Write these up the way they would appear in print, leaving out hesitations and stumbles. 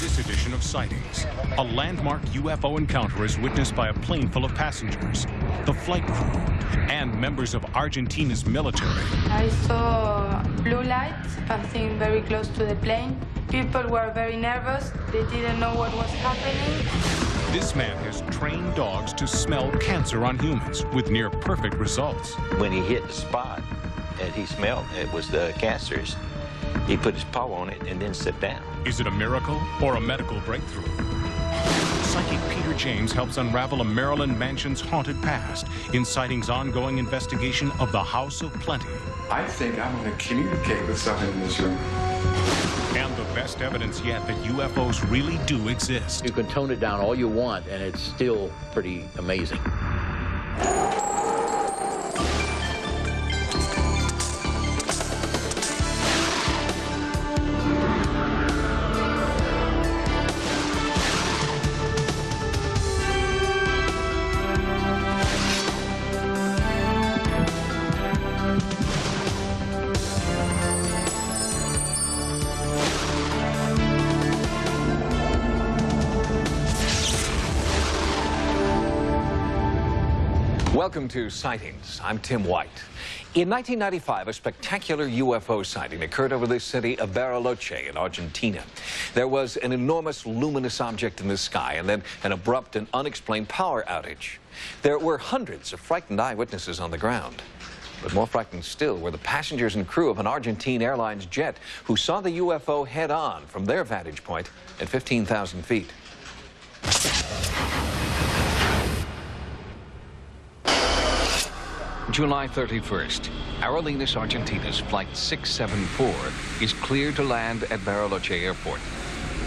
this edition of Sightings, a landmark UFO encounter is witnessed by a plane full of passengers, the flight crew, and members of Argentina's military. I saw blue lights passing very close to the plane. People were very nervous. They didn't know what was happening. This man has trained dogs to smell cancer on humans with near-perfect results. When he hit the spot and he smelled it was the cancers, he put his paw on it and then sat down. Is it a miracle or a medical breakthrough? Psychic Peter James helps unravel a Maryland mansion's haunted past in Sightings' ongoing investigation of the House of Plenty. I think I'm going to communicate with something in this room. And the best evidence yet that UFOs really do exist. You can tone it down all you want, and it's still pretty amazing. Welcome to Sightings. I'm Tim White. In 1995, a spectacular UFO sighting occurred over the city of Bariloche in Argentina. There was an enormous luminous object in the sky and then an abrupt and unexplained power outage. There were hundreds of frightened eyewitnesses on the ground. But more frightening still were the passengers and crew of an Argentine Airlines jet who saw the UFO head-on from their vantage point at 15,000 feet. July 31st, Aerolíneas Argentinas Flight 674 is cleared to land at Bariloche Airport.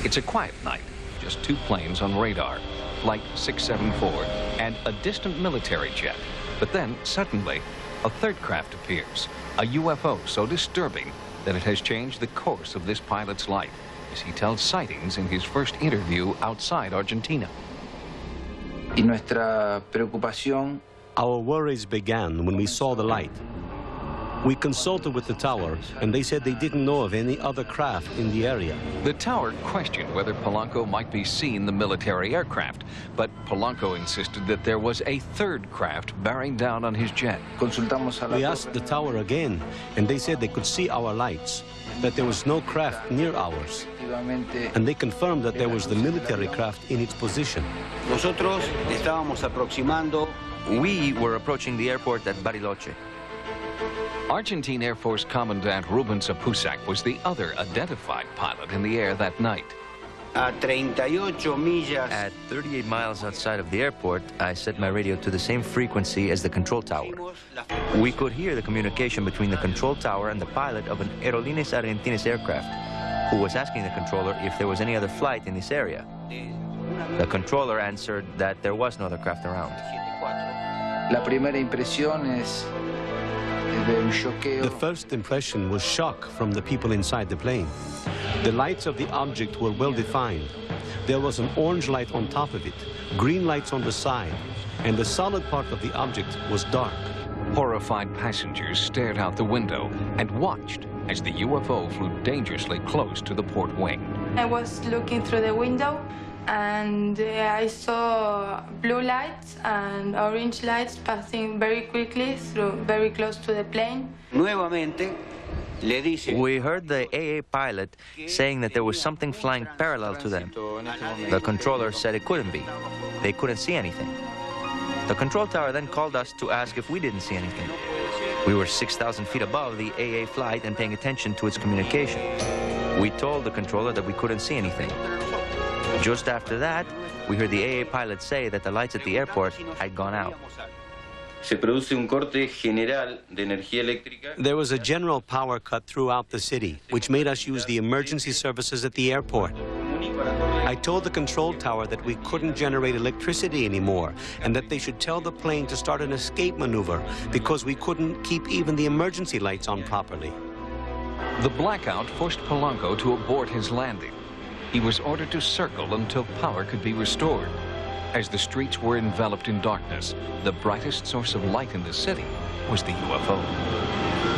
It's a quiet night, just two planes on radar, Flight 674 and a distant military jet. But then, suddenly, a third craft appears, a UFO so disturbing that it has changed the course of this pilot's life, as he tells Sightings in his first interview outside Argentina. Y nuestra preocupación. Our worries began when we saw the light. We consulted with the tower, and they said they didn't know of any other craft in the area. The tower questioned whether Polanco might be seeing the military aircraft, but Polanco insisted that there was a third craft bearing down on his jet. We asked the tower again, and they said they could see our lights, that there was no craft near ours. And they confirmed that there was the military craft in its position. Nosotros estábamos aproximando. We were approaching the airport at Bariloche. Argentine Air Force Commandant Ruben Sapusac was the other identified pilot in the air that night. At 38 miles outside of the airport, I set my radio to the same frequency as the control tower. We could hear the communication between the control tower and the pilot of an Aerolíneas Argentinas aircraft, who was asking the controller if there was any other flight in this area. The controller answered that there was no other craft around. La primera impresión es de un choqueo. The first impression was shock from the people inside the plane. The lights of the object were well defined. There was an orange light on top of it, green lights on the side, and the solid part of the object was dark. Horrified passengers stared out the window and watched as the UFO flew dangerously close to the port wing. I was looking through the window, and I saw blue lights and orange lights passing very quickly through, very close to the plane. Nuevamente, le dice. We heard the AA pilot saying that there was something flying parallel to them. The controller said it couldn't be. They couldn't see anything. The control tower then called us to ask if we didn't see anything. We were 6,000 feet above the AA flight and paying attention to its communication. We told the controller that we couldn't see anything. Just after that, we heard the AA pilot say that the lights at the airport had gone out. There was a general power cut throughout the city, which made us use the emergency services at the airport. I told the control tower that we couldn't generate electricity anymore and that they should tell the plane to start an escape maneuver because we couldn't keep even the emergency lights on properly. The blackout forced Polanco to abort his landing. He was ordered to circle until power could be restored. As the streets were enveloped in darkness, the brightest source of light in the city was the UFO.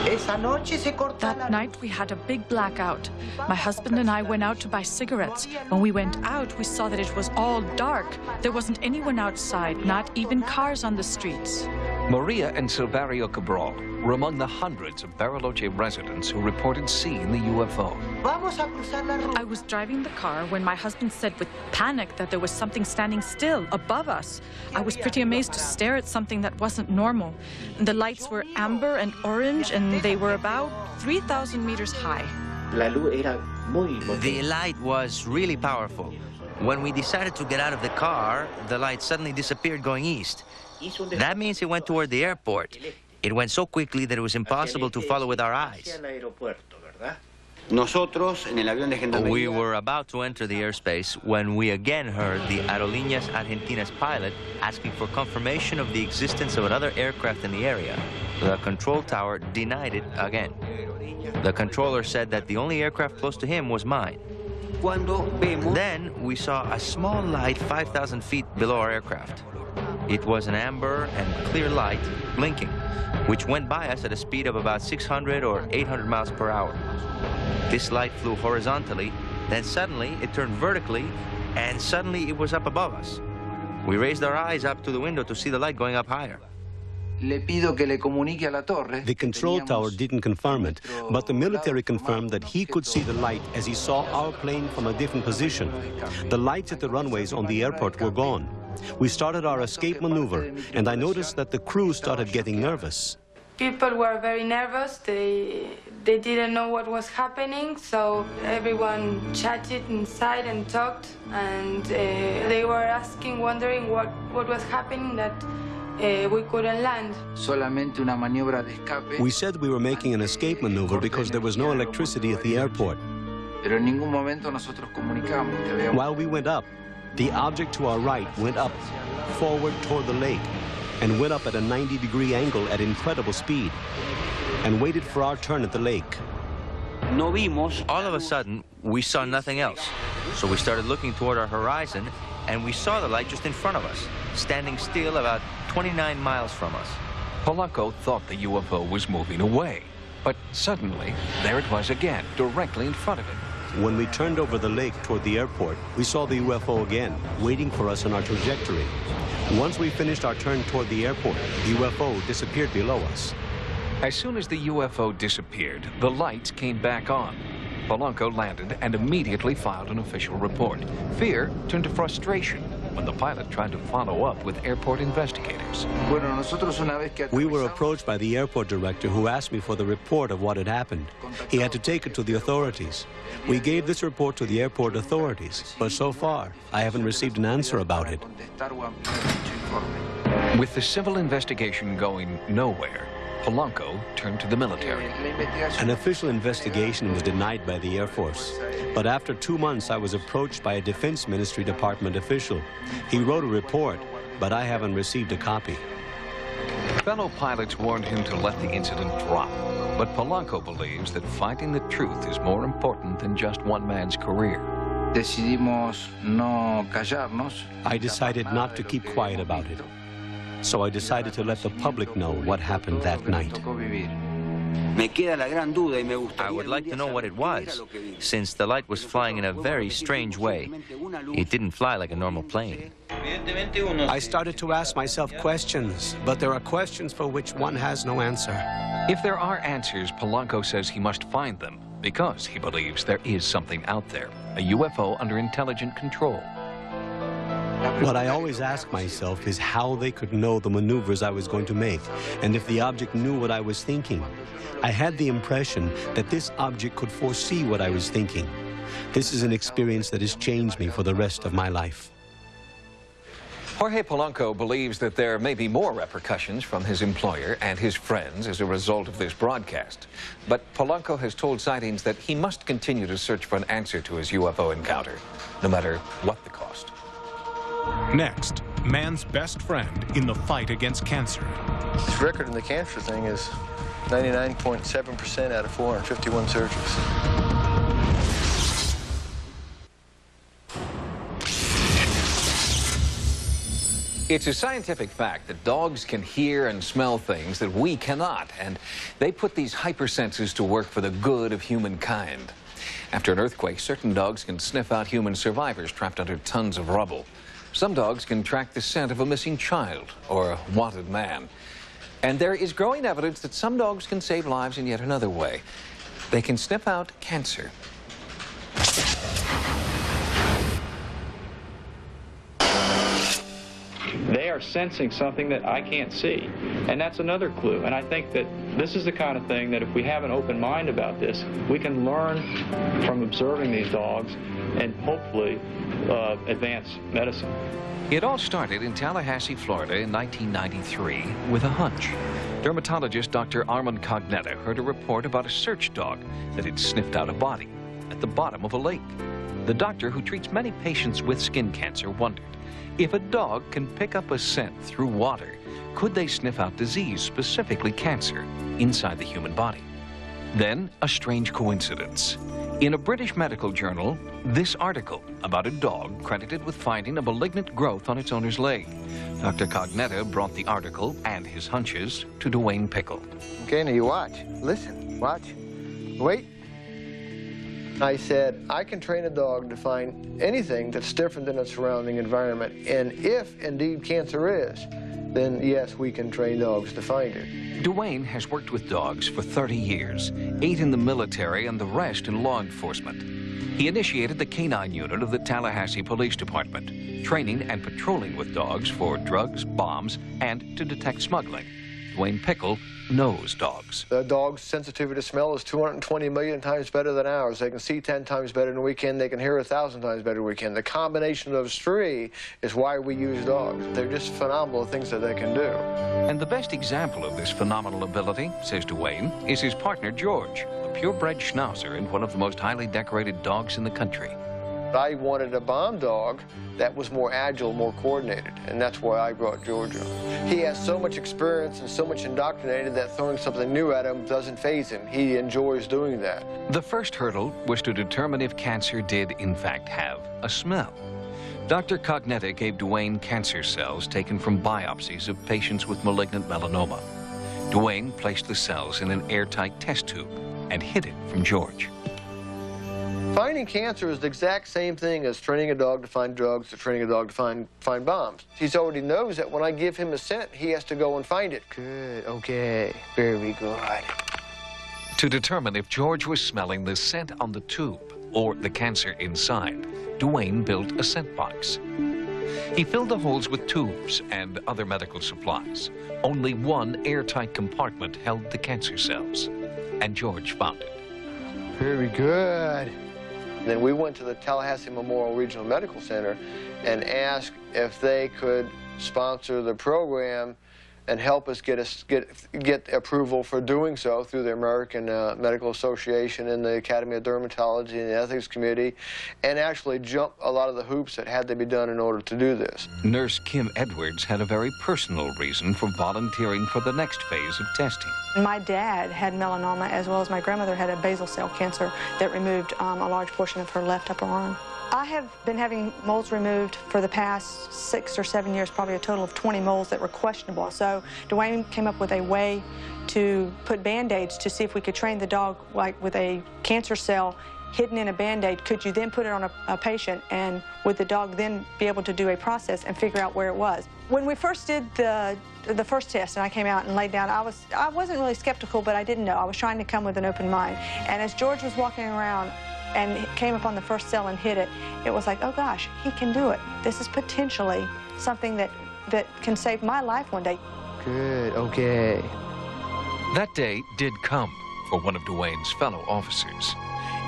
That night, we had a big blackout. My husband and I went out to buy cigarettes. When we went out, we saw that it was all dark. There wasn't anyone outside, not even cars on the streets. Maria and Silverio Cabral were among the hundreds of Bariloche residents who reported seeing the UFO. I was driving the car when my husband said with panic that there was something standing still above us. I was pretty amazed to stare at something that wasn't normal. The lights were amber and orange, and they were about 3,000 meters high. The light was really powerful. When we decided to get out of the car, the light suddenly disappeared going east. That means it went toward the airport. It went so quickly that it was impossible to follow with our eyes. We were about to enter the airspace when we again heard the Aerolíneas Argentinas pilot asking for confirmation of the existence of another aircraft in the area. The control tower denied it again. The controller said that the only aircraft close to him was mine. Then we saw a small light 5,000 feet below our aircraft. It was an amber and clear light blinking, which went by us at a speed of about 600 or 800 miles per hour. This light flew horizontally, then suddenly it turned vertically, and suddenly it was up above us. We raised our eyes up to the window to see the light going up higher. The control tower didn't confirm it, but the military confirmed that he could see the light as he saw our plane from a different position. The lights at the runways on the airport were gone. We started our escape maneuver, and I noticed that the crew started getting nervous. People were very nervous. They didn't know what was happening, so everyone chatted inside and talked, and they were asking, wondering what was happening, that we couldn't land. We said we were making an escape maneuver because there was no electricity at the airport. While we went up, the object to our right went up, forward toward the lake, and went up at a 90-degree angle at incredible speed, and waited for our turn at the lake. All of a sudden, we saw nothing else. So we started looking toward our horizon, and we saw the light just in front of us, standing still about 29 miles from us. Polanco thought the UFO was moving away, but suddenly, there it was again, directly in front of him. When we turned over the lake toward the airport, we saw the UFO again, waiting for us on our trajectory. Once we finished our turn toward the airport, the UFO disappeared below us. As soon as the UFO disappeared, the lights came back on. Polanco landed and immediately filed an official report. Fear turned to frustration when the pilot tried to follow up with airport investigators. We were approached by the airport director, who asked me for the report of what had happened. He had to take it to the authorities. We gave this report to the airport authorities, but so far, I haven't received an answer about it. With the civil investigation going nowhere, Polanco turned to the military. An official investigation was denied by the Air Force. But after 2 months, I was approached by a Defense Ministry Department official. He wrote a report, but I haven't received a copy. Fellow pilots warned him to let the incident drop. But Polanco believes that finding the truth is more important than just one man's career. I decided not to keep quiet about it. So I decided to let the public know what happened that night. I would like to know what it was, since the light was flying in a very strange way. It didn't fly like a normal plane. I started to ask myself questions, but there are questions for which one has no answer. If there are answers, Polanco says he must find them because he believes there is something out there, a UFO under intelligent control. What I always ask myself is how they could know the maneuvers I was going to make, and if the object knew what I was thinking. I had the impression that this object could foresee what I was thinking. This is an experience that has changed me for the rest of my life. Jorge Polanco believes that there may be more repercussions from his employer and his friends as a result of this broadcast. But Polanco has told Sightings that he must continue to search for an answer to his UFO encounter, no matter what the cost. Next, man's best friend in the fight against cancer. His record in the cancer thing is 99.7% out of 451 surgeries. It's a scientific fact that dogs can hear and smell things that we cannot, and they put these hypersenses to work for the good of humankind. After an earthquake, certain dogs can sniff out human survivors trapped under tons of rubble. Some dogs can track the scent of a missing child or a wanted man. And there is growing evidence that some dogs can save lives in yet another way. They can sniff out cancer. They are sensing something that I can't see, and that's another clue. And I think that this is the kind of thing that if we have an open mind about this, we can learn from observing these dogs and hopefully advance medicine. It all started in Tallahassee, Florida in 1993 with a hunch. Dermatologist Dr. Armand Cognetta heard a report about a search dog that had sniffed out a body at the bottom of a lake. The doctor, who treats many patients with skin cancer, wondered, if a dog can pick up a scent through water, could they sniff out disease, specifically cancer, inside the human body? Then, a strange coincidence. In a British medical journal, this article about a dog credited with finding a malignant growth on its owner's leg. Dr. Cognetta brought the article and his hunches to Dwayne Pickle. Okay, now you watch. Listen, watch. Wait. I said, I can train a dog to find anything that's different than its surrounding environment. And if indeed cancer is, then yes, we can train dogs to find it. Dwayne has worked with dogs for 30 years, 8 in the military and the rest in law enforcement. He initiated the canine unit of the Tallahassee Police Department, training and patrolling with dogs for drugs, bombs, and to detect smuggling. Dwayne Pickle knows dogs. The dog's sensitivity to smell is 220 million times better than ours. They can see 10 times better than we can. They can hear 1,000 times better than we can. The combination of those three is why we use dogs. They're just phenomenal things that they can do. And the best example of this phenomenal ability, says Dwayne, is his partner George, a purebred schnauzer and one of the most highly decorated dogs in the country. I wanted a bomb dog that was more agile, more coordinated, and that's why I brought George on. He has so much experience and so much indoctrinated that throwing something new at him doesn't faze him. He enjoys doing that. The first hurdle was to determine if cancer did, in fact, have a smell. Dr. Cognetta gave Dwayne cancer cells taken from biopsies of patients with malignant melanoma. Dwayne placed the cells in an airtight test tube and hid it from George. Finding cancer is the exact same thing as training a dog to find drugs or training a dog to find bombs. He already knows that when I give him a scent, he has to go and find it. Good, okay, very good. To determine if George was smelling the scent on the tube or the cancer inside, Dwayne built a scent box. He filled the holes with tubes and other medical supplies. Only one airtight compartment held the cancer cells, and George found it. Very good. Then we went to the Tallahassee Memorial Regional Medical Center and asked if they could sponsor the program and help us get approval for doing so through the American Medical Association and the Academy of Dermatology and the Ethics Committee, and actually jump a lot of the hoops that had to be done in order to do this. Nurse Kim Edwards had a very personal reason for volunteering for the next phase of testing. My dad had melanoma, as well as my grandmother had a basal cell cancer that removed a large portion of her left upper arm. I have been having moles removed for the past 6 or 7 years, probably a total of 20 moles that were questionable. So Dwayne came up with a way to put Band-Aids to see if we could train the dog, like with a cancer cell hidden in a Band-Aid. Could you then put it on a patient, and would the dog then be able to do a process and figure out where it was? When we first did the first test and I came out and laid down, I wasn't really skeptical, but I didn't know. I was trying to come with an open mind. And as George was walking around and came upon the first cell and hit it, it was like, oh gosh, he can do it. This is potentially something that can save my life one day. Good, okay. That day did come for one of Dwayne's fellow officers.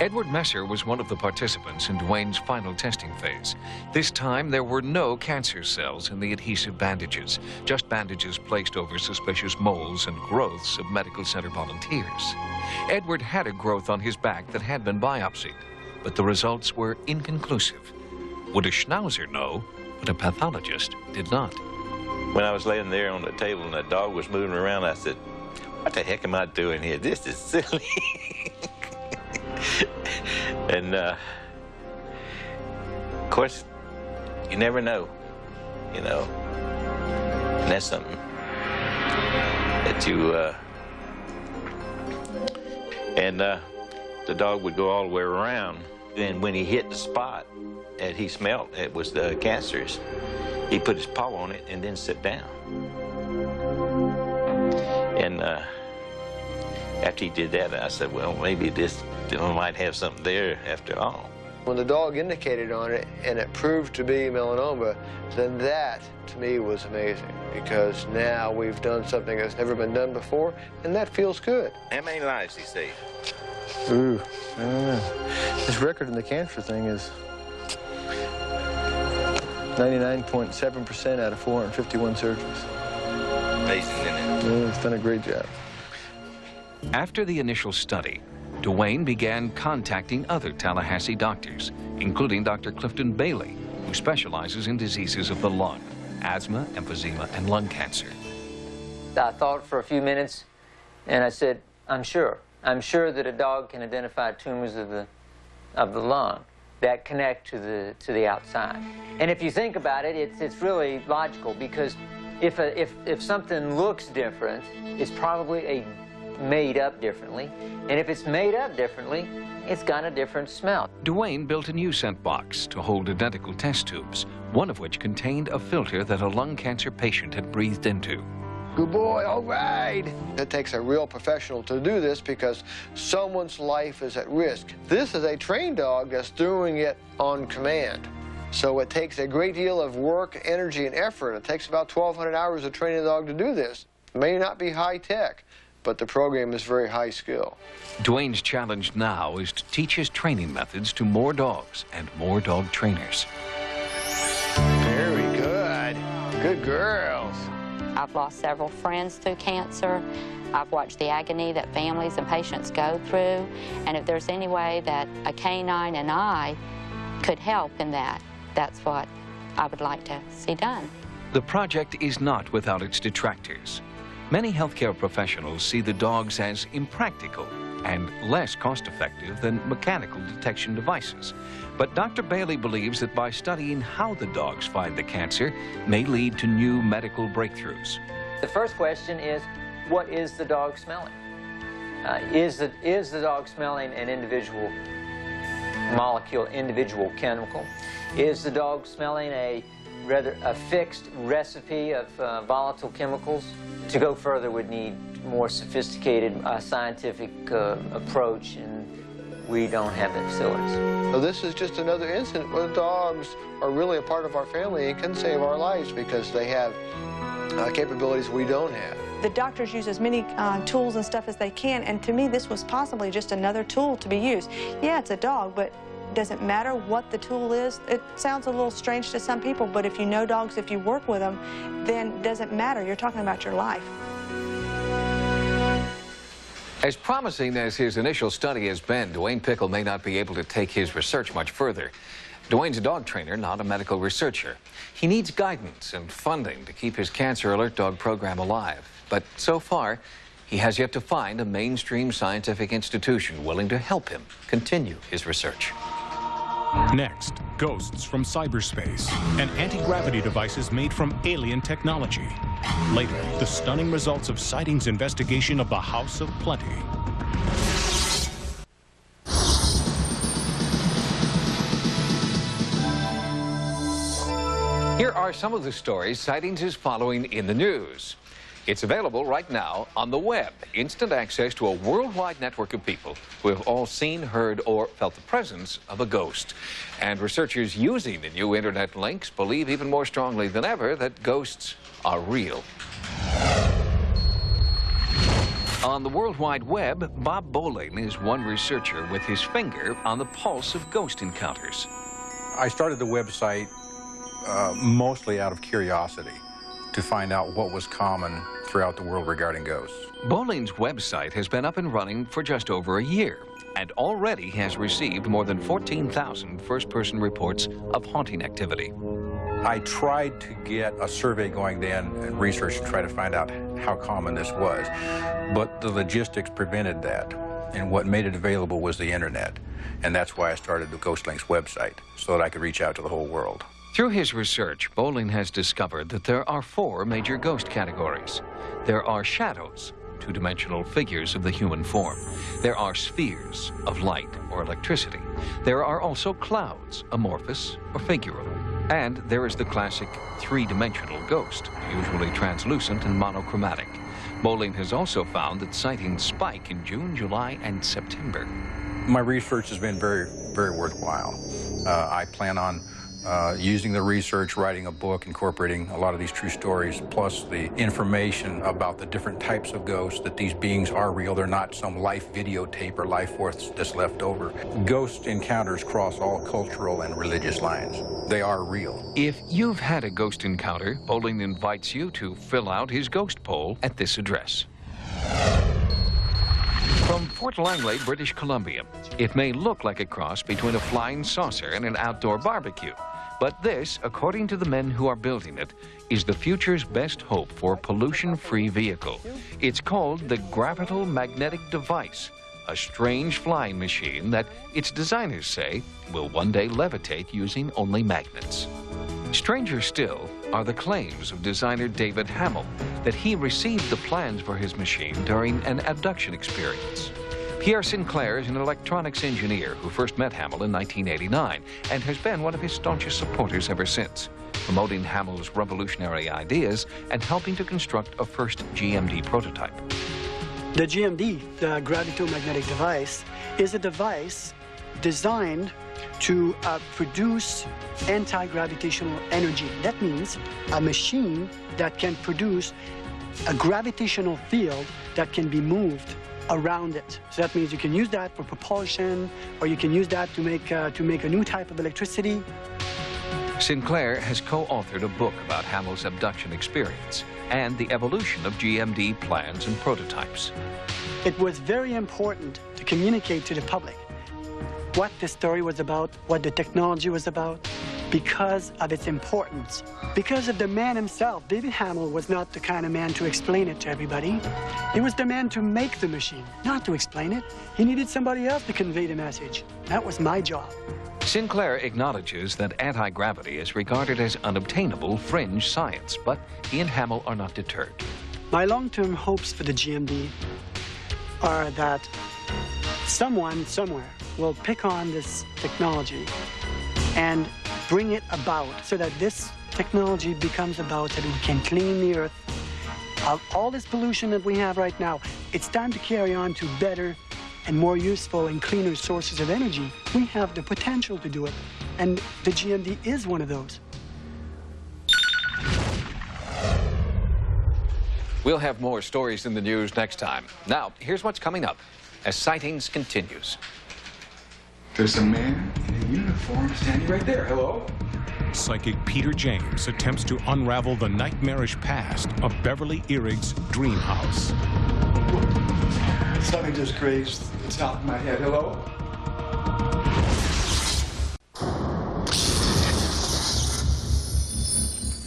Edward Messer was one of the participants in Dwayne's final testing phase. This time, there were no cancer cells in the adhesive bandages, just bandages placed over suspicious moles and growths of medical center volunteers. Edward had a growth on his back that had been biopsied, but the results were inconclusive. Would a schnauzer know, but a pathologist did not? When I was laying there on the table and the dog was moving around, I said, what the heck am I doing here? This is silly. And, of course, you never know, you know. And that's something that you, the dog would go all the way around. And when he hit the spot that he smelled, it was the cancers, he put his paw on it and then sit down. And after he did that, I said, well, maybe this might have something there after all. When the dog indicated on it and it proved to be melanoma, then that, to me, was amazing, because now we've done something that's never been done before, and that feels good. How many lives he saved? Ooh, I don't know. His record in the cancer thing is 99.7% out of 451 surgeries. Amazing, isn't it? Yeah, he's done a great job. After the initial study, Duane began contacting other Tallahassee doctors, including Dr. Clifton Bailey, who specializes in diseases of the lung, asthma, emphysema, and lung cancer. I thought for a few minutes, and I said, I'm sure that a dog can identify tumors of the lung that connect to the outside. And if you think about it, it's really logical, because if something looks different, it's probably made up differently, and if it's made up differently, it's got a different smell. Duane built a new scent box to hold identical test tubes, one of which contained a filter that a lung cancer patient had breathed into. Good boy, all right. It takes a real professional to do this, because someone's life is at risk. This is a trained dog that's doing it on command. So it takes a great deal of work, energy, and effort. It takes about 1,200 hours to train a dog to do this. It may not be high tech, but the program is very high skill. Duane's challenge now is to teach his training methods to more dogs and more dog trainers. Very good. Good girls. I've lost several friends through cancer. I've watched the agony that families and patients go through. And if there's any way that a canine and I could help in that, that's what I would like to see done. The project is not without its detractors. Many healthcare professionals see the dogs as impractical and less cost-effective than mechanical detection devices. But Dr. Bailey believes that by studying how the dogs find the cancer may lead to new medical breakthroughs. The first question is, what is the dog smelling? Is the dog smelling an individual molecule, individual chemical? Is the dog smelling a fixed recipe of volatile chemicals? To go further would need more sophisticated scientific approach, and we don't have the facilities. So this is just another incident where the dogs are really a part of our family and can save our lives, because they have capabilities we don't have. The doctors use as many tools and stuff as they can, and to me this was possibly just another tool to be used. Yeah, it's a dog, but does it matter what the tool is? It sounds a little strange to some people, but if you know dogs, if you work with them, then it doesn't matter. You're talking about your life. As promising as his initial study has been, Duane Pickle may not be able to take his research much further. Duane's a dog trainer, not a medical researcher. He needs guidance and funding to keep his Cancer Alert Dog program alive. But so far, he has yet to find a mainstream scientific institution willing to help him continue his research. Next, ghosts from cyberspace and anti-gravity devices made from alien technology. Later, the stunning results of Sightings' investigation of the House of Plenty. Here are some of the stories Sightings is following in the news. It's available right now on the web. Instant access to a worldwide network of people who have all seen, heard, or felt the presence of a ghost. And researchers using the new internet links believe even more strongly than ever that ghosts are real. On the World Wide Web, Bob Bowling is one researcher with his finger on the pulse of ghost encounters. I started the website mostly out of curiosity to find out what was common throughout the world regarding ghosts. Bowling's website has been up and running for just over a year and already has received more than 14,000 first-person reports of haunting activity. I tried to get a survey going then and research to try to find out how common this was, but the logistics prevented that, and what made it available was the internet, and that's why I started the Ghost Links website, so that I could reach out to the whole world. Through his research, Bolin has discovered that there are 4 major ghost categories. There are shadows, two-dimensional figures of the human form. There are spheres of light or electricity. There are also clouds, amorphous or figural. And there is the classic 3-dimensional ghost, usually translucent and monochromatic. Bolin has also found that sightings spike in June, July, and September. My research has been very, very worthwhile. I plan on using the research, writing a book, incorporating a lot of these true stories, plus the information about the different types of ghosts, that these beings are real. They're not some life videotape or life force that's left over. Ghost encounters cross all cultural and religious lines. They are real. If you've had a ghost encounter, Bolin invites you to fill out his ghost poll at this address. From Fort Langley, British Columbia, it may look like a cross between a flying saucer and an outdoor barbecue. But this, according to the men who are building it, is the future's best hope for pollution-free vehicle. It's called the Gravital Magnetic Device, a strange flying machine that its designers say will one day levitate using only magnets. Stranger still are the claims of designer David Hamill that he received the plans for his machine during an abduction experience. Pierre Sinclair is an electronics engineer who first met Hamill in 1989 and has been one of his staunchest supporters ever since, promoting Hamill's revolutionary ideas and helping to construct a first GMD prototype. The GMD, the Gravito-Magnetic Device, is a device designed to produce anti-gravitational energy. That means a machine that can produce a gravitational field that can be moved around it. So that means you can use that for propulsion, or you can use that to make a new type of electricity. Sinclair has co-authored a book about Hamill's abduction experience and the evolution of GMD plans and prototypes. It was very important to communicate to the public what the story was about, what the technology was about, because of its importance. Because of the man himself. David Hamill was not the kind of man to explain it to everybody. He was the man to make the machine, not to explain it. He needed somebody else to convey the message. That was my job. Sinclair acknowledges that anti-gravity is regarded as unobtainable fringe science, but he and Hamill are not deterred. My long-term hopes for the GMD are that someone, somewhere, will pick on this technology and bring it about so that this technology becomes about that we can clean the earth of all this pollution that we have right now. It's time to carry on to better and more useful and cleaner sources of energy. We have the potential to do it, and the GMD is one of those. We'll have more stories in the news next time. Now, here's what's coming up as Sightings continues. There's a man in a uniform standing right there. Hello? Psychic Peter James attempts to unravel the nightmarish past of Beverly Irig's dream house. Something just grazed the top of my head. Hello?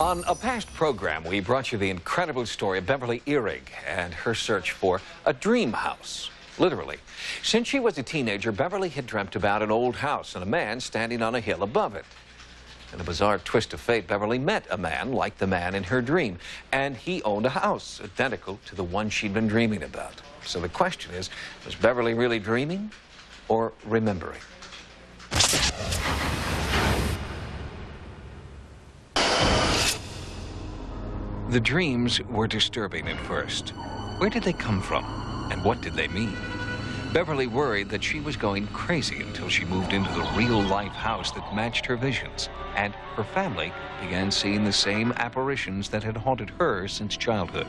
On a past program, we brought you the incredible story of Beverly Irig and her search for a dream house. Literally. Since she was a teenager, Beverly had dreamt about an old house and a man standing on a hill above it. In a bizarre twist of fate, Beverly met a man like the man in her dream, and he owned a house identical to the one she'd been dreaming about. So the question is, was Beverly really dreaming or remembering? The dreams were disturbing at first. Where did they come from, and what did they mean? Beverly worried that she was going crazy until she moved into the real-life house that matched her visions, and her family began seeing the same apparitions that had haunted her since childhood.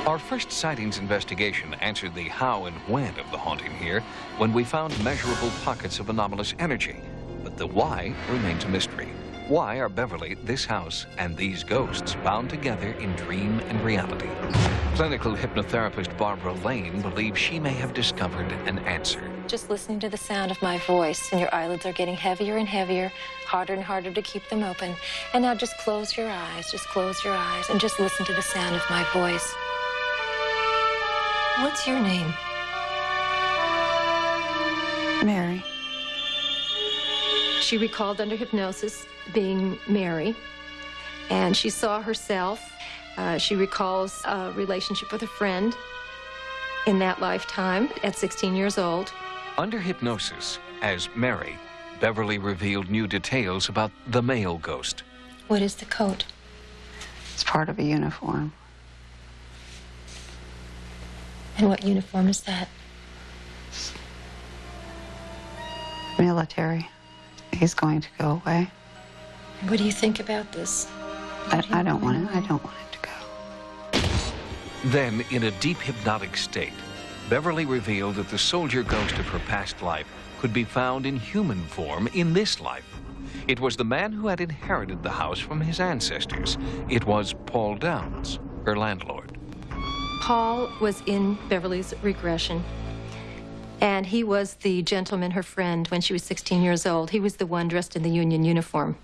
Our first sightings investigation answered the how and when of the haunting here when we found measurable pockets of anomalous energy, but the why remains a mystery. Why are Beverly, this house, and these ghosts bound together in dream and reality? Clinical hypnotherapist Barbara Lane believes she may have discovered an answer. Just listening to the sound of my voice, and your eyelids are getting heavier and heavier, harder and harder to keep them open. And now just close your eyes, and just listen to the sound of my voice. What's your name? She recalled under hypnosis being Mary, and she saw herself. She recalls a relationship with a friend in that lifetime at 16 years old. Under hypnosis, as Mary, Beverly revealed new details about the male ghost. What is the coat? It's part of a uniform. And what uniform is that? Military. He's going to go away. What do you think about this? I don't want it. I don't want it to go. Then, in a deep hypnotic state, Beverly revealed that the soldier ghost of her past life could be found in human form in this life. It was the man who had inherited the house from his ancestors. It was Paul Downs, her landlord. Paul was in Beverly's regression, and he was the gentleman, her friend, when she was 16 years old. He was the one dressed in the Union uniform.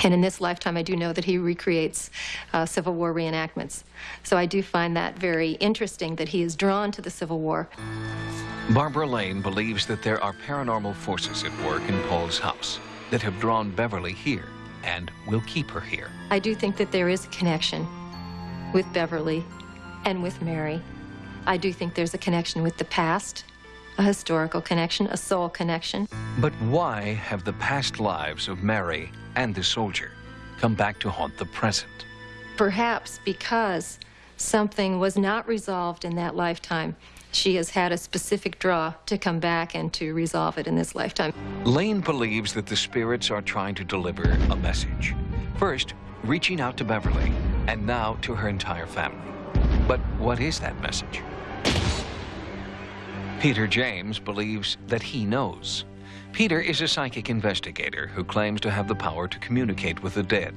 And in this lifetime, I do know that he recreates Civil War reenactments. So I do find that very interesting that he is drawn to the Civil War. Barbara Lane believes that there are paranormal forces at work in Paul's house that have drawn Beverly here and will keep her here. I do think that there is a connection with Beverly and with Mary. I do think there's a connection with the past, a historical connection, a soul connection. But why have the past lives of Mary and the soldier come back to haunt the present? Perhaps because something was not resolved in that lifetime. She has had a specific draw to come back and to resolve it in this lifetime. Lane believes that the spirits are trying to deliver a message. First, reaching out to Beverly, and now to her entire family. But what is that message? Peter James believes that he knows. Peter is a psychic investigator who claims to have the power to communicate with the dead.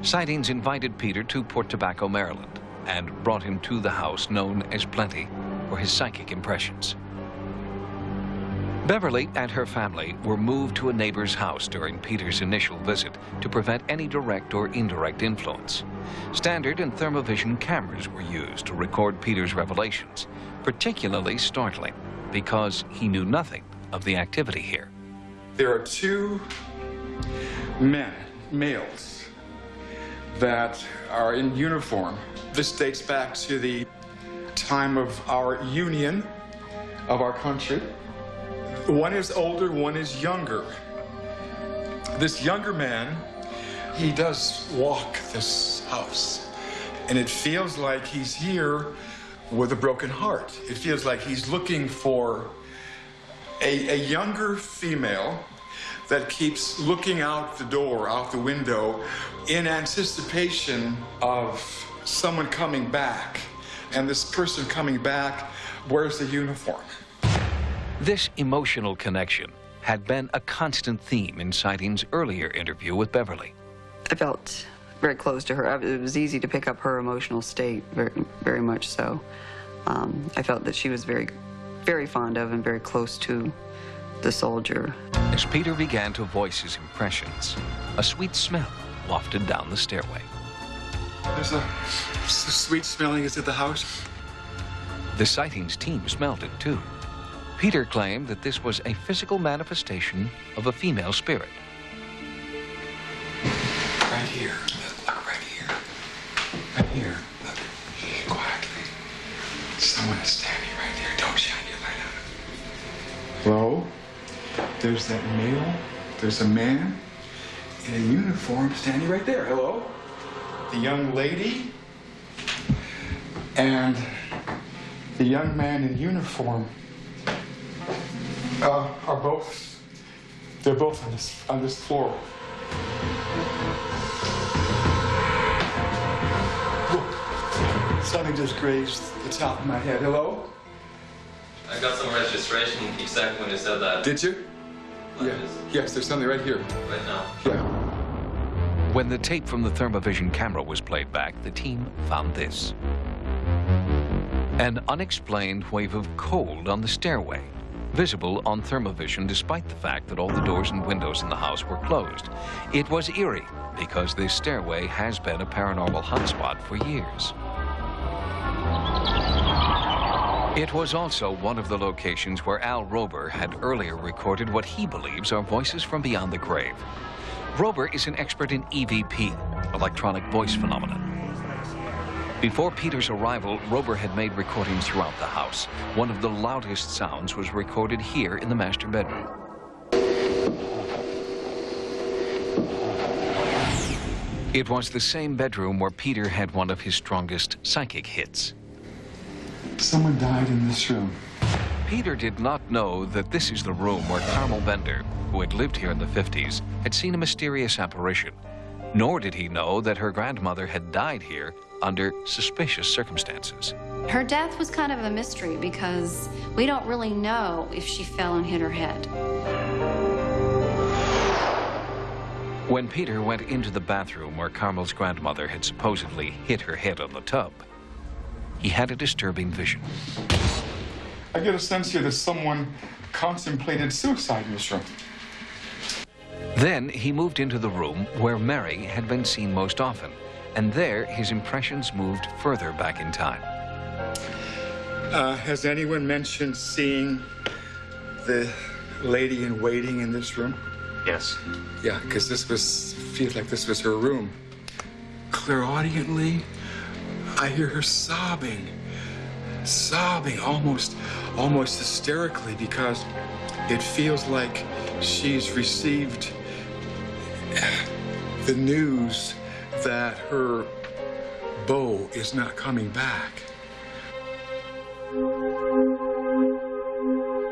Sightings invited Peter to Port Tobacco, Maryland, and brought him to the house known as Plenty for his psychic impressions. Beverly and her family were moved to a neighbor's house during Peter's initial visit to prevent any direct or indirect influence. Standard and thermovision cameras were used to record Peter's revelations, particularly startling because he knew nothing of the activity here. There are two men, males, that are in uniform. This dates back to the time of our union of our country. One is older, one is younger. This younger man, he does walk this house, and it feels like he's here with a broken heart. It feels like he's looking for a younger female that keeps looking out the door, out the window, in anticipation of someone coming back. And this person coming back wears the uniform. This emotional connection had been a constant theme in Sightings' earlier interview with Beverly. I felt very close to her. It was easy to pick up her emotional state, very, very much so. I felt that she was very, very fond of and very close to the soldier. As Peter began to voice his impressions, a sweet smell wafted down the stairway. There's a sweet smelling is at the house. The Sightings team smelled it too. Peter claimed that this was a physical manifestation of a female spirit. Right here. Look, right here. Right here. Look. Quietly. Someone is standing right there. Don't shine your light on it. Hello? There's that male. There's a man in a uniform standing right there. Hello? The young lady and the young man in uniform are both, they're both on this floor. Look, something just grazed the top of my head. Hello? I got some registration exactly when you said that. Did you? Yeah. Yes, there's something right here. Right now. Yeah. When the tape from the thermovision camera was played back, the team found this. An unexplained wave of cold on the stairway, visible on thermovision despite the fact that all the doors and windows in the house were closed. It was eerie because this stairway has been a paranormal hotspot for years. It was also one of the locations where Al Rober had earlier recorded what he believes are voices from beyond the grave. Rober is an expert in EVP, electronic voice phenomenon. Before Peter's arrival, Rober had made recordings throughout the house. One of the loudest sounds was recorded here in the master bedroom. It was the same bedroom where Peter had one of his strongest psychic hits. Someone died in this room. Peter did not know that this is the room where Carmel Bender, who had lived here in the 50s, had seen a mysterious apparition. Nor did he know that her grandmother had died here under suspicious circumstances. Her death was kind of a mystery because we don't really know if she fell and hit her head. When Peter went into the bathroom where Carmel's grandmother had supposedly hit her head on the tub, he had a disturbing vision. I get a sense here that someone contemplated suicide in this room. Then he moved into the room where Mary had been seen most often, and there his impressions moved further back in time. Has anyone mentioned seeing the lady in waiting in this room? Yes. Yeah, because feels like this was her room. Clairaudiently, I hear her sobbing, almost hysterically, because it feels like she's received the news that her beau is not coming back.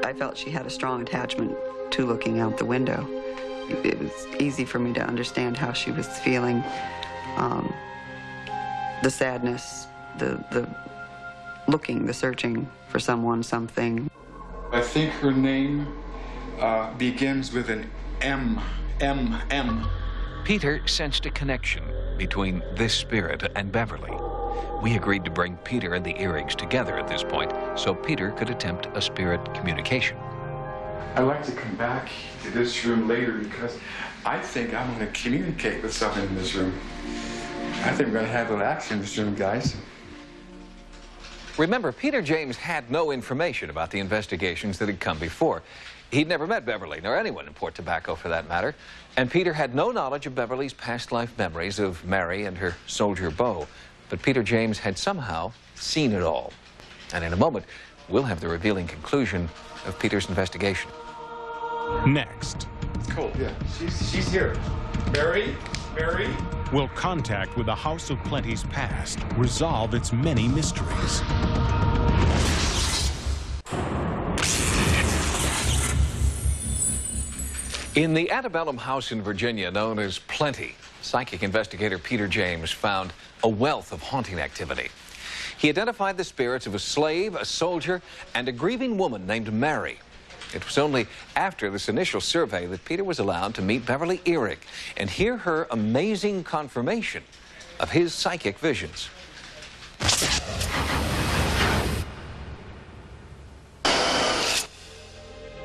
I felt she had a strong attachment to looking out the window. It was easy for me to understand how she was feeling, the sadness, the looking, the searching for someone, something. I think her name begins with an M. Peter sensed a connection between this spirit and Beverly. We agreed to bring Peter and the earrings together at this point so Peter could attempt a spirit communication. I'd like to come back to this room later because I think I'm going to communicate with someone in this room. I think we're going to have a little action in this room, guys. Remember, Peter James had no information about the investigations that had come before. He'd never met Beverly, nor anyone in Port Tobacco for that matter. And Peter had no knowledge of Beverly's past life memories of Mary and her soldier beau. But Peter James had somehow seen it all. And in a moment, we'll have the revealing conclusion of Peter's investigation. Next. Cool, yeah. She's here. Mary? Will contact with the House of Plenty's past resolve its many mysteries? In the antebellum house in Virginia known as Plenty, psychic investigator Peter James found a wealth of haunting activity. He identified the spirits of a slave, a soldier, and a grieving woman named Mary. It was only after this initial survey that Peter was allowed to meet Beverly Ehrich and hear her amazing confirmation of his psychic visions.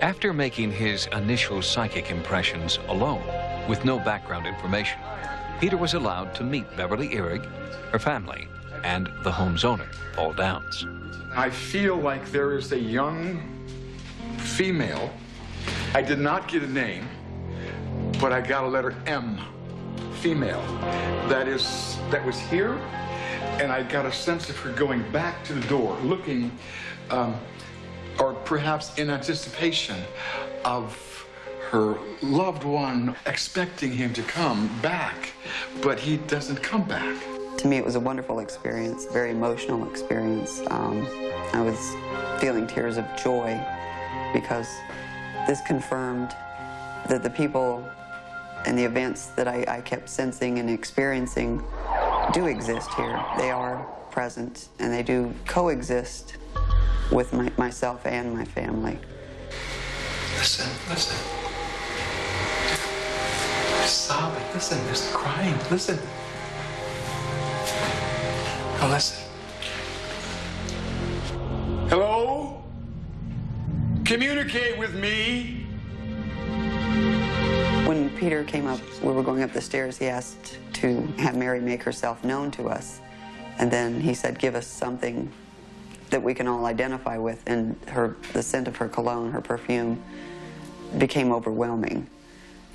After making his initial psychic impressions alone, with no background information, Peter was allowed to meet Beverly Ehrich, her family, and the home's owner, Paul Downs. I feel like there is a young female. I did not get a name, but I got a letter M, female. That was here, and I got a sense of her going back to the door, looking, or perhaps in anticipation of her loved one, expecting him to come back, but he doesn't come back. To me, it was a wonderful experience, a very emotional experience. I was feeling tears of joy because this confirmed that the people and the events that I kept sensing and experiencing do exist here. They are present, and they do coexist with myself and my family. Listen. They're sobbing. Listen, they're crying. Listen. Now listen. Hello? Communicate with me. When Peter came up, we were going up the stairs, he asked to have Mary make herself known to us. And then he said, give us something that we can all identify with, and the scent of her cologne, her perfume, became overwhelming.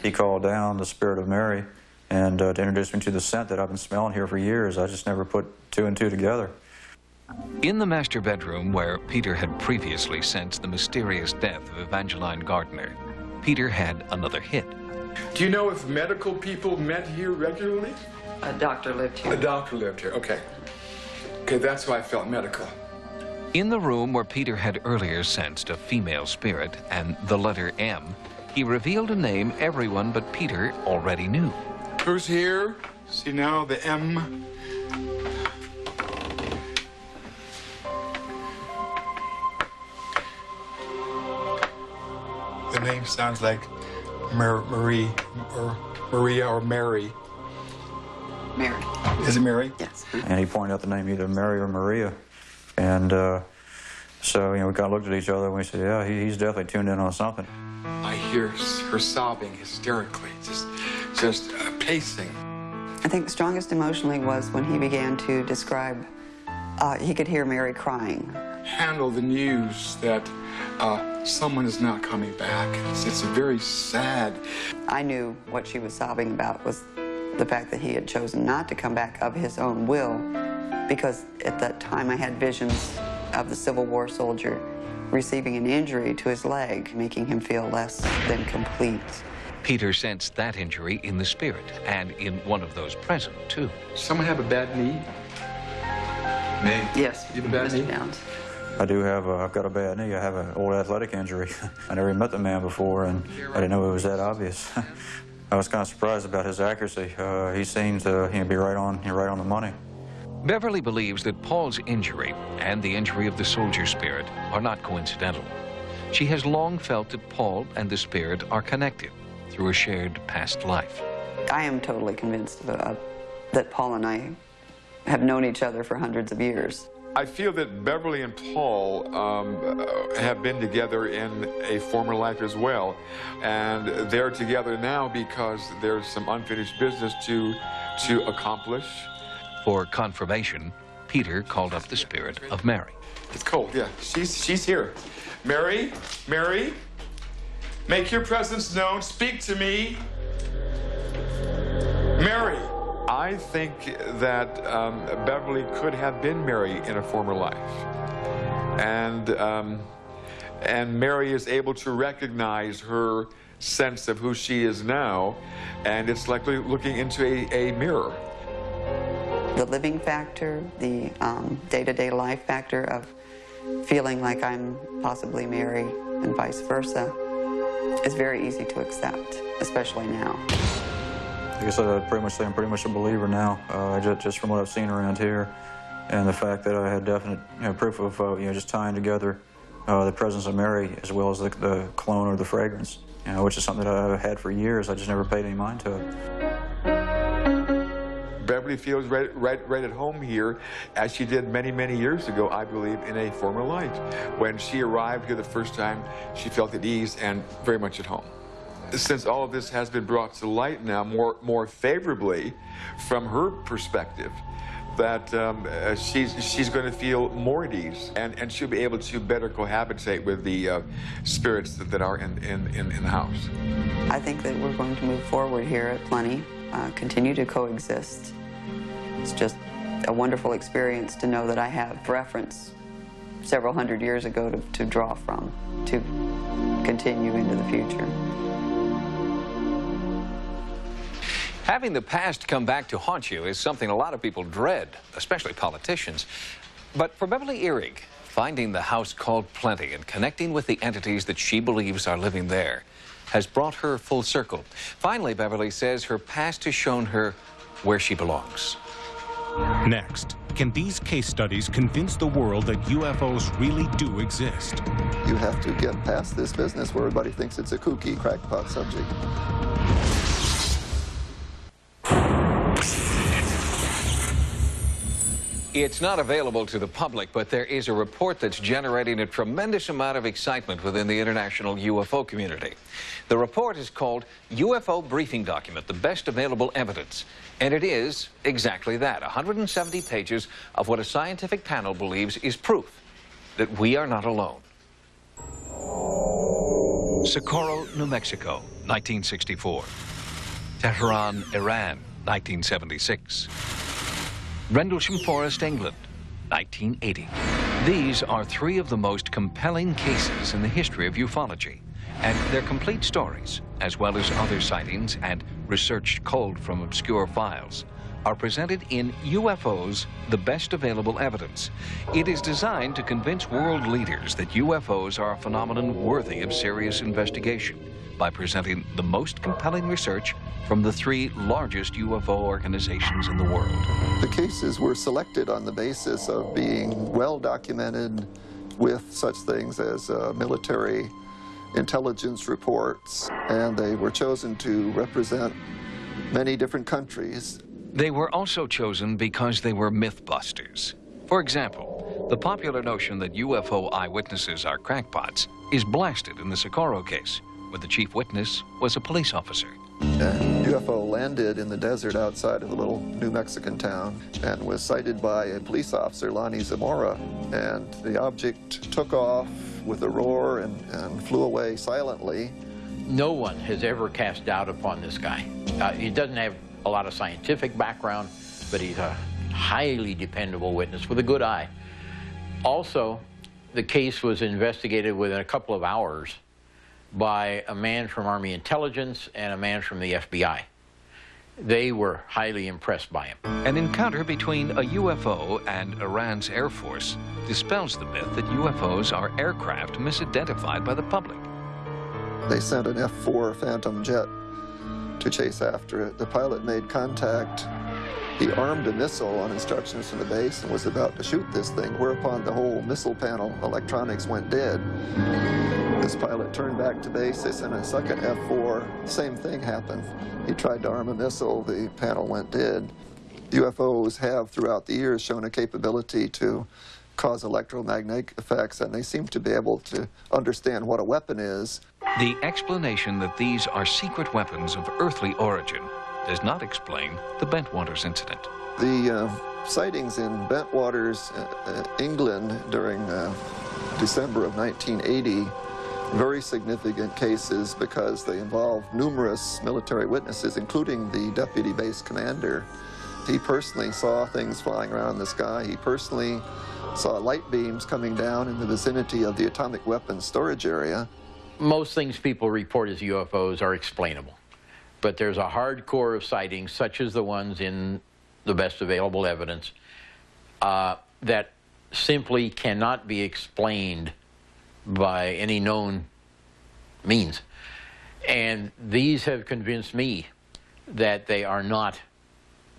He called down the spirit of Mary and to introduce me to the scent that I've been smelling here for years. I just never put two and two together. In the master bedroom where Peter had previously sensed the mysterious death of Evangeline Gardner, Peter had another hit. Do you know if medical people met here regularly? A doctor lived here. A doctor lived here, okay. Okay, that's why I felt medical. In the room where Peter had earlier sensed a female spirit and the letter M, he revealed a name everyone but Peter already knew. Who's here? See now, the M. The name sounds like Marie, or Maria, or Mary. Mary. Is it Mary? Yes. And he pointed out the name either Mary or Maria. And so, you know, we kind of looked at each other and we said, yeah, he's definitely tuned in on something. I hear her sobbing hysterically, just pacing. I think strongest emotionally was when he began to describe, he could hear Mary crying. Handle the news that someone is not coming back. It's very sad. I knew what she was sobbing about was the fact that he had chosen not to come back of his own will, because at that time I had visions of the Civil War soldier receiving an injury to his leg, making him feel less than complete. Peter sensed that injury in the spirit and in one of those present, too. Someone have a bad knee? Me? Yes. You have a bad knee? Downs. I do have, I've got a bad knee. I have an old athletic injury. I never met the man before, and I didn't know it was that obvious. I was kind of surprised about his accuracy. He seemed to be right on the money. Beverly believes that Paul's injury and the injury of the soldier spirit are not coincidental. She has long felt that Paul and the spirit are connected through a shared past life. I am totally convinced that Paul and I have known each other for hundreds of years. I feel that Beverly and Paul have been together in a former life as well. And they're together now because there's some unfinished business to accomplish. For confirmation, Peter called up the spirit of Mary. It's cold, yeah. She's here. Mary, make your presence known. Speak to me. Mary. I think that Beverly could have been Mary in a former life. And Mary is able to recognize her sense of who she is now, and it's like looking into a mirror. The living factor, the day-to-day life factor of feeling like I'm possibly Mary and vice versa is very easy to accept, especially now. I guess I'd pretty much say I'm pretty much a believer now, just from what I've seen around here, and the fact that I had definite proof of just tying together the presence of Mary as well as the cologne or the fragrance, which is something that I've had for years. I just never paid any mind to it. Beverly feels right at home here, as she did many, many years ago, I believe, in a former life. When she arrived here the first time, she felt at ease and very much at home. Since all of this has been brought to light now more favorably from her perspective, that she's going to feel more at ease, and she'll be able to better cohabitate with the spirits that are in the house. I think that we're going to move forward here at Plenty, continue to coexist. It's just a wonderful experience to know that I have reference several hundred years ago to draw from, to continue into the future. Having the past come back to haunt you is something a lot of people dread, especially politicians. But for Beverly Ehrig, finding the house called Plenty and connecting with the entities that she believes are living there has brought her full circle. Finally, Beverly says her past has shown her where she belongs. Next, can these case studies convince the world that UFOs really do exist? You have to get past this business where everybody thinks it's a kooky, crackpot subject. It's not available to the public, but there is a report that's generating a tremendous amount of excitement within the international UFO community. The report is called UFO Briefing Document, the best available evidence. And it is exactly that, 170 pages of what a scientific panel believes is proof. that we are not alone. Socorro, New Mexico, 1964. Tehran, Iran, 1976. Rendlesham Forest, England, 1980. These are three of the most compelling cases in the history of ufology, and their complete stories, as well as other sightings and research culled from obscure files, are presented in UFOs, the best available evidence. It is designed to convince world leaders that UFOs are a phenomenon worthy of serious investigation by presenting the most compelling research from the three largest UFO organizations in the world. The cases were selected on the basis of being well documented with such things as military intelligence reports, and they were chosen to represent many different countries. They were also chosen because they were mythbusters. For example, the popular notion that UFO eyewitnesses are crackpots is blasted in the Socorro case, where the chief witness was a police officer. A UFO landed in the desert outside of a little New Mexican town and was sighted by a police officer, Lonnie Zamora, and the object took off with a roar and flew away silently. No one has ever cast doubt upon this guy. He doesn't have a lot of scientific background, but he's a highly dependable witness with a good eye. Also, the case was investigated within a couple of hours by a man from Army Intelligence and a man from the FBI. They were highly impressed by him. An encounter between a UFO and Iran's Air Force dispels the myth that UFOs are aircraft misidentified by the public. They sent an F-4 Phantom jet to chase after it. The pilot made contact. He armed a missile on instructions from the base and was about to shoot this thing, whereupon the whole missile panel electronics went dead. This pilot turned back to base. They sent a second F-4. Same thing happened. He tried to arm a missile. The panel went dead. UFOs have, throughout the years, shown a capability to cause electromagnetic effects, and they seem to be able to understand what a weapon is. The explanation that these are secret weapons of earthly origin does not explain the Bentwaters incident. The sightings in Bentwaters, England, during December of 1980, very significant cases because they involve numerous military witnesses, including the deputy base commander. He personally saw things flying around the sky. He personally saw light beams coming down in the vicinity of the atomic weapons storage area. Most things people report as UFOs are explainable, but there's a hardcore of sightings, such as the ones in the best available evidence, that simply cannot be explained by any known means. And these have convinced me that they are not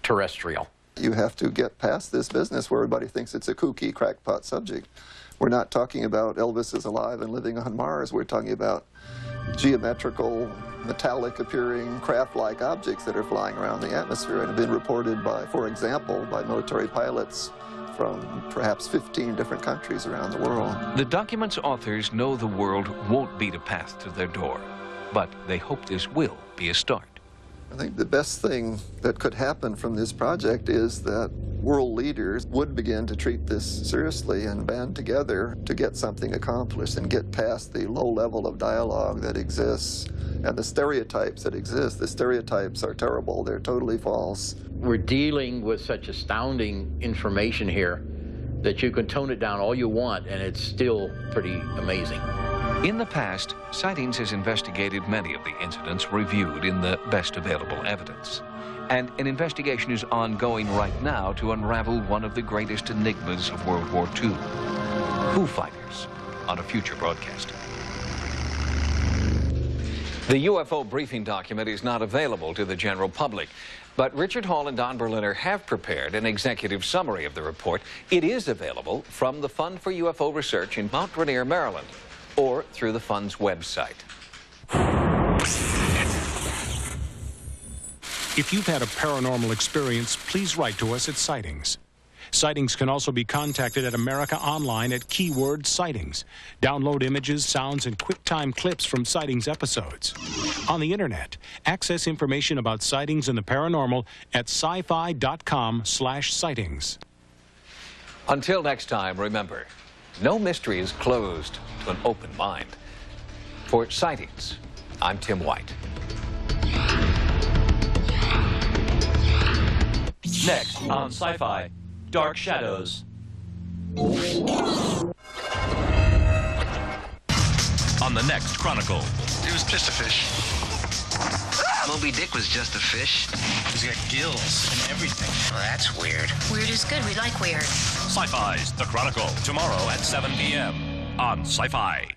terrestrial. You have to get past this business where everybody thinks it's a kooky, crackpot subject. We're not talking about Elvis is alive and living on Mars. We're talking about geometrical, metallic-appearing, craft-like objects that are flying around the atmosphere and have been reported by, for example, by military pilots from perhaps 15 different countries around the world. The document's authors know the world won't beat a path to their door, but they hope this will be a start. I think the best thing that could happen from this project is that world leaders would begin to treat this seriously and band together to get something accomplished and get past the low level of dialogue that exists and the stereotypes that exist. The stereotypes are terrible. They're totally false. We're dealing with such astounding information here that you can tone it down all you want and it's still pretty amazing. In the past, Sightings has investigated many of the incidents reviewed in the best available evidence. And an investigation is ongoing right now to unravel one of the greatest enigmas of World War II. Foo Fighters, on a future broadcast. The UFO briefing document is not available to the general public, but Richard Hall and Don Berliner have prepared an executive summary of the report. It is available from the Fund for UFO Research in Mount Rainier, Maryland, or through the Fund's website. If you've had a paranormal experience, please write to us at Sightings. Sightings can also be contacted at America Online at keyword Sightings. Download images, sounds, and QuickTime clips from Sightings episodes. On the internet, access information about sightings and the paranormal at sci-fi.com/sightings. Until next time, remember, No mystery is closed to an open mind. For Sightings, I'm Tim White. Next on Sci-Fi, Dark Shadows. On the next Chronicle. It was just a fish. Moby Dick was just a fish. He's got gills and everything. Well, that's weird. Weird is good. We like weird. Sci-Fi's The Chronicle, tomorrow at 7 p.m. on Sci-Fi.